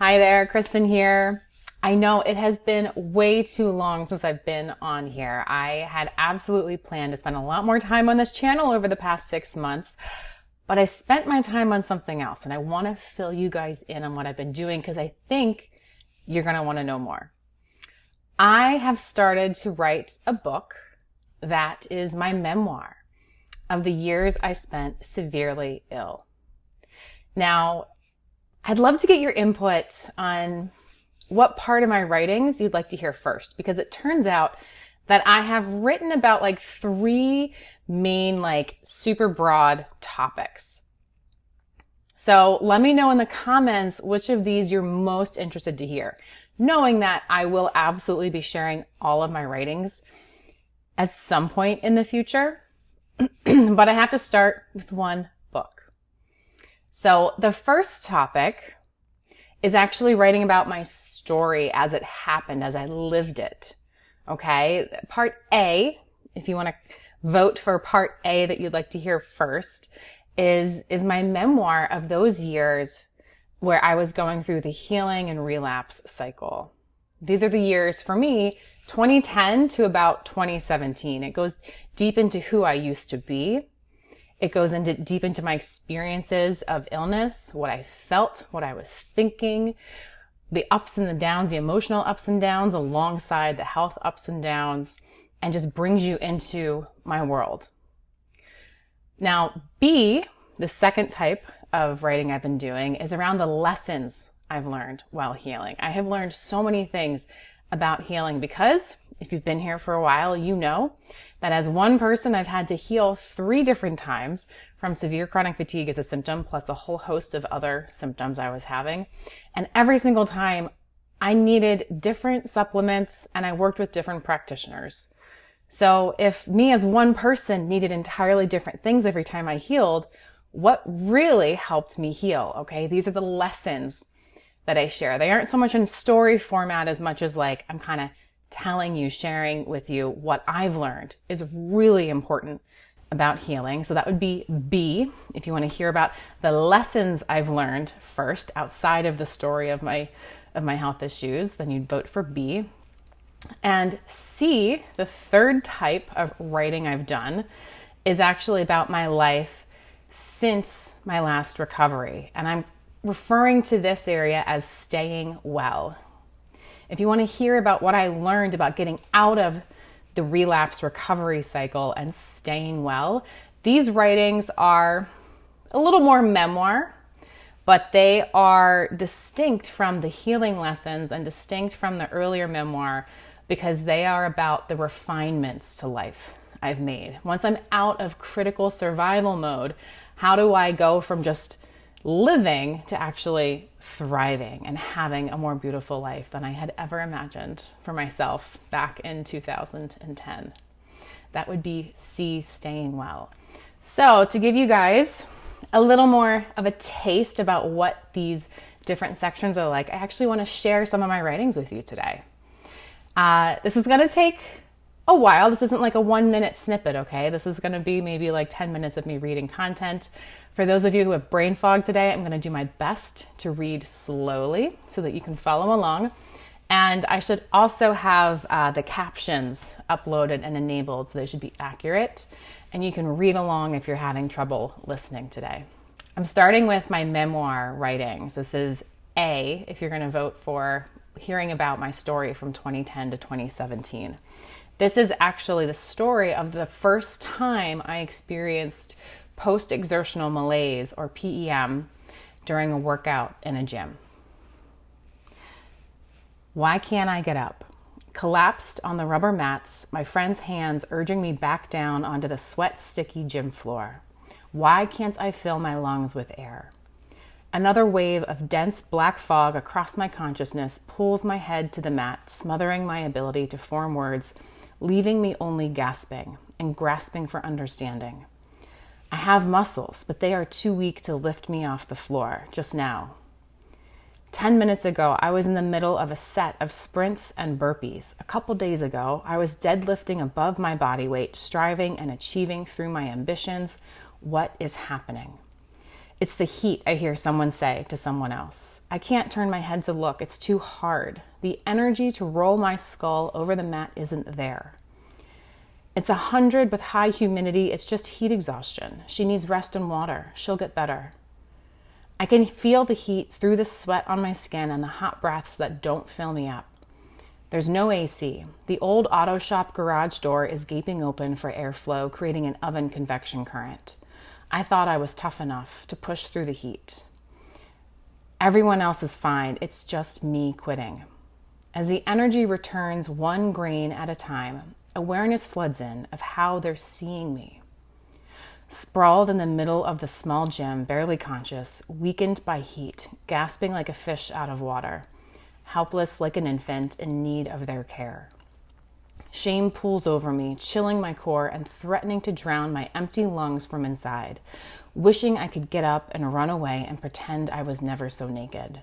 Hi there, Kristen here. I know it has been way too long since I've been on here. I had absolutely planned to spend a lot more time on this channel over the past 6 months, but I spent my time on something else, and I want to fill you guys in on what I've been doing because I think you're going to want to know more. I have started to write a book that is my memoir of the years I spent severely ill. Now, I'd love to get your input on what part of my writings you'd like to hear first, because it turns out that I have written about like three main, super broad topics. So let me know in the comments which of these you're most interested to hear, knowing that I will absolutely be sharing all of my writings at some point in the future, but I have to start with one book. So the first topic is actually writing about my story as it happened, as I lived it. Okay. Part A, if you want to vote for part A that you'd like to hear first, is my memoir of those years where I was going through the healing and relapse cycle. These are the years for me, 2010 to about 2017. It goes deep into who I used to be. It goes deep into my experiences of illness, what I felt, what I was thinking, the ups and the downs, the emotional ups and downs alongside the health ups and downs, and just brings you into my world. Now, B, the second type of writing I've been doing, is around the lessons I've learned while healing. I have learned so many things about healing because if you've been here for a while, you know that as one person, I've had to heal 3 different times from severe chronic fatigue as a symptom, plus a whole host of other symptoms I was having. And every single time I needed different supplements and I worked with different practitioners. So if me as one person needed entirely different things every time I healed, what really helped me heal? Okay. These are the lessons that I share. They aren't so much in story format as much as I'm kind of telling you, sharing with you what I've learned is really important about healing. So that would be B. If you want to hear about the lessons I've learned first outside of the story of my health issues, then you'd vote for B. And C, the third type of writing I've done, is actually about my life since my last recovery. And I'm referring to this area as staying well. If you want to hear about what I learned about getting out of the relapse recovery cycle and staying well, these writings are a little more memoir, but they are distinct from the healing lessons and distinct from the earlier memoir because they are about the refinements to life I've made. Once I'm out of critical survival mode, how do I go from just living to actually thriving and having a more beautiful life than I had ever imagined for myself back in 2010. That would be C, staying well. So to give you guys a little more of a taste about what these different sections are like, I actually want to share some of my writings with you today. This is going to take a while. This isn't like a 1-minute snippet, okay? This is going to be maybe 10 minutes of me reading content. For those of you who have brain fog today, I'm going to do my best to read slowly so that you can follow along. And I should also have the captions uploaded and enabled so they should be accurate. And you can read along if you're having trouble listening today. I'm starting with my memoir writings. This is A, if you're going to vote for hearing about my story from 2010 to 2017. This is actually the story of the first time I experienced post-exertional malaise, or PEM, during a workout in a gym. Why can't I get up? Collapsed on the rubber mats, my friend's hands urging me back down onto the sweat-sticky gym floor. Why can't I fill my lungs with air? Another wave of dense black fog across my consciousness pulls my head to the mat, smothering my ability to form words, leaving me only gasping and grasping for understanding. I have muscles, but they are too weak to lift me off the floor just now. 10 minutes ago, I was in the middle of a set of sprints and burpees. A couple days ago, I was deadlifting above my body weight, striving and achieving through my ambitions. What is happening? It's the heat, I hear someone say to someone else. I can't turn my head to look. It's too hard. The energy to roll my skull over the mat isn't there. It's 100 with high humidity. It's just heat exhaustion. She needs rest and water. She'll get better. I can feel the heat through the sweat on my skin and the hot breaths that don't fill me up. There's no AC. The old auto shop garage door is gaping open for airflow, creating an oven convection current. I thought I was tough enough to push through the heat. Everyone else is fine. It's just me quitting. As the energy returns one grain at a time, awareness floods in of how they're seeing me. Sprawled in the middle of the small gym, barely conscious, weakened by heat, gasping like a fish out of water, helpless like an infant in need of their care. Shame pools over me, chilling my core and threatening to drown my empty lungs from inside, wishing I could get up and run away and pretend I was never so naked.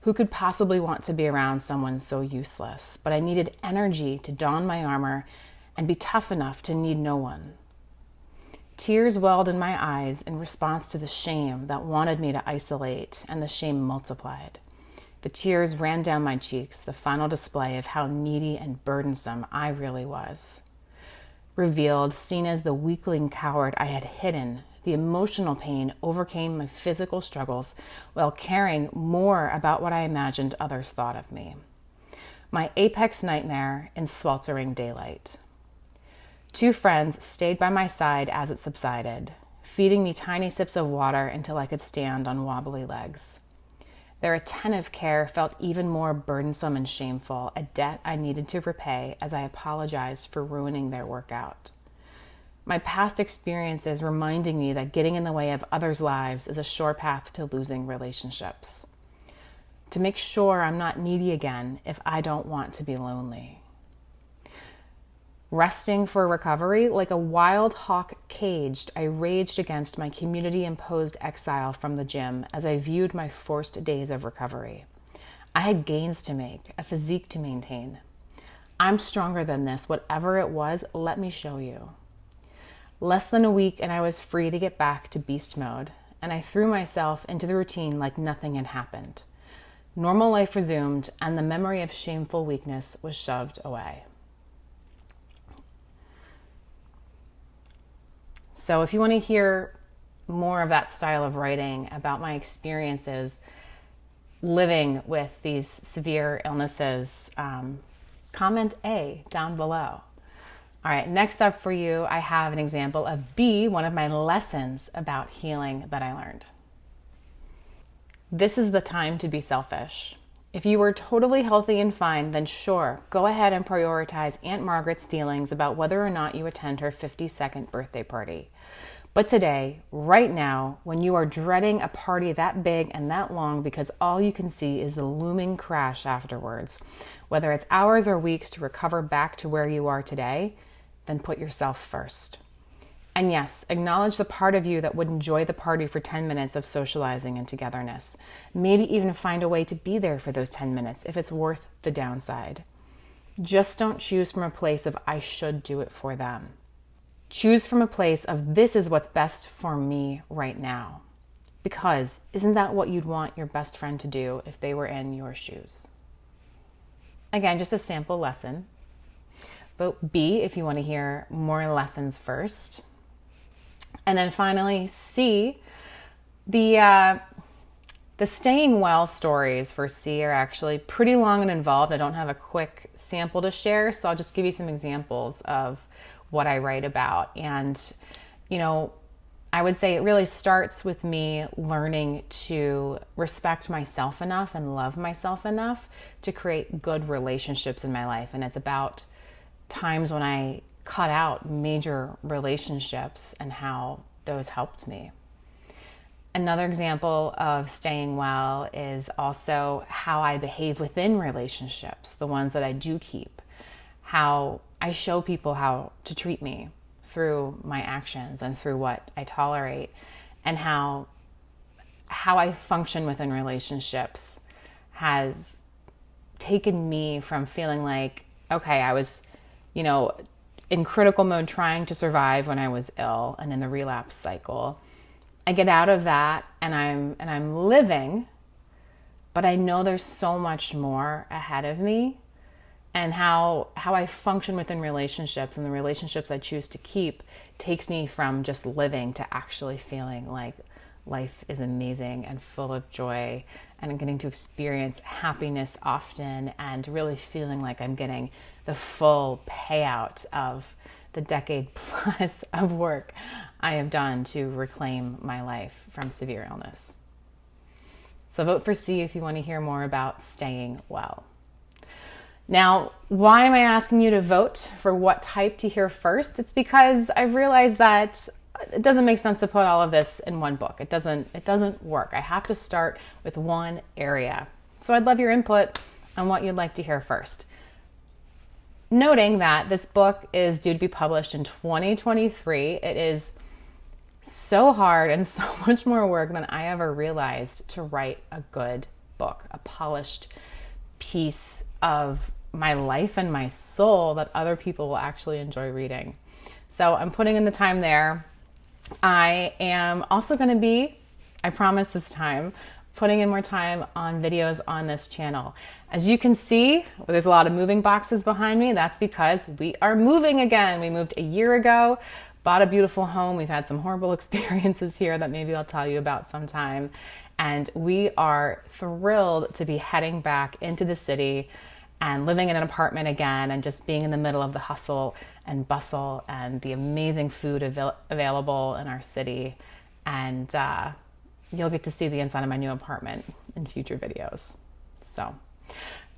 Who could possibly want to be around someone so useless? But I needed energy to don my armor and be tough enough to need no one. Tears welled in my eyes in response to the shame that wanted me to isolate, and the shame multiplied. The tears ran down my cheeks, the final display of how needy and burdensome I really was. Revealed, seen as the weakling coward I had hidden, the emotional pain overcame my physical struggles while caring more about what I imagined others thought of me. My apex nightmare in sweltering daylight. 2 friends stayed by my side as it subsided, feeding me tiny sips of water until I could stand on wobbly legs. Their attentive care felt even more burdensome and shameful, a debt I needed to repay as I apologized for ruining their workout. My past experiences reminding me that getting in the way of others' lives is a sure path to losing relationships. To make sure I'm not needy again if I don't want to be lonely. Resting for recovery, like a wild hawk caged, I raged against my community-imposed exile from the gym as I viewed my forced days of recovery. I had gains to make, a physique to maintain. I'm stronger than this. Whatever it was, let me show you. Less than a week and I was free to get back to beast mode, and I threw myself into the routine like nothing had happened. Normal life resumed, and the memory of shameful weakness was shoved away. So if you want to hear more of that style of writing about my experiences living with these severe illnesses, comment A down below. All right, next up for you, I have an example of B, one of my lessons about healing that I learned. This is the time to be selfish. If you were totally healthy and fine, then sure, go ahead and prioritize Aunt Margaret's feelings about whether or not you attend her 52nd birthday party. But today, right now, when you are dreading a party that big and that long because all you can see is the looming crash afterwards, whether it's hours or weeks to recover back to where you are today, then put yourself first. And yes, acknowledge the part of you that would enjoy the party for 10 minutes of socializing and togetherness. Maybe even find a way to be there for those 10 minutes if it's worth the downside. Just don't choose from a place of I should do it for them. Choose from a place of this is what's best for me right now. Because isn't that what you'd want your best friend to do if they were in your shoes? Again, just a sample lesson. But B, if you want to hear more lessons first. And then finally, C, the staying well stories for C are actually pretty long and involved. I don't have a quick sample to share, so I'll just give you some examples of what I write about. And, you know, I would say it really starts with me learning to respect myself enough and love myself enough to create good relationships in my life. And it's about times when I cut out major relationships and how those helped me. Another example of staying well is also how I behave within relationships, the ones that I do keep, how I show people how to treat me through my actions and through what I tolerate, and how I function within relationships has taken me from feeling like, okay, I was, in critical mode trying to survive when I was ill and in the relapse cycle. I get out of that and I'm living, but I know there's so much more ahead of me, and how I function within relationships and the relationships I choose to keep takes me from just living to actually feeling like life is amazing and full of joy, and I'm getting to experience happiness often, and really feeling like I'm getting the full payout of the decade plus of work I have done to reclaim my life from severe illness. So vote for C if you want to hear more about staying well. Now, why am I asking you to vote for what type to hear first? It's because I've realized that it doesn't make sense to put all of this in one book. It doesn't work. I have to start with one area. So I'd love your input on what you'd like to hear first. Noting that this book is due to be published in 2023. It is so hard and so much more work than I ever realized to write a good book, a polished piece of my life and my soul that other people will actually enjoy reading. So I'm putting in the time there. I am also going to be, I promise this time, putting in more time on videos on this channel. As you can see, there's a lot of moving boxes behind me. That's because we are moving again. We moved a year ago, bought a beautiful home. We've had some horrible experiences here that maybe I'll tell you about sometime. And we are thrilled to be heading back into the city and living in an apartment again, and just being in the middle of the hustle and bustle and the amazing food available in our city. And you'll get to see the inside of my new apartment in future videos. So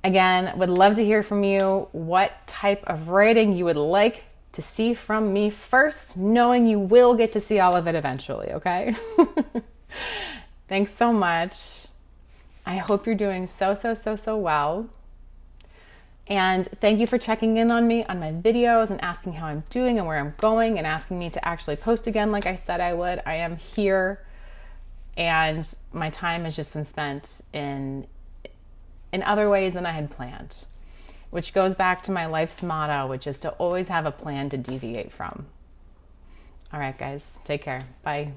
again, would love to hear from you what type of writing you would like to see from me first, knowing you will get to see all of it eventually, okay? Thanks so much. I hope you're doing so well. And thank you for checking in on me on my videos and asking how I'm doing and where I'm going, and asking me to actually post again like I said I would. I am here, and my time has just been spent in other ways than I had planned, which goes back to my life's motto, which is to always have a plan to deviate from. All right, guys, take care. Bye.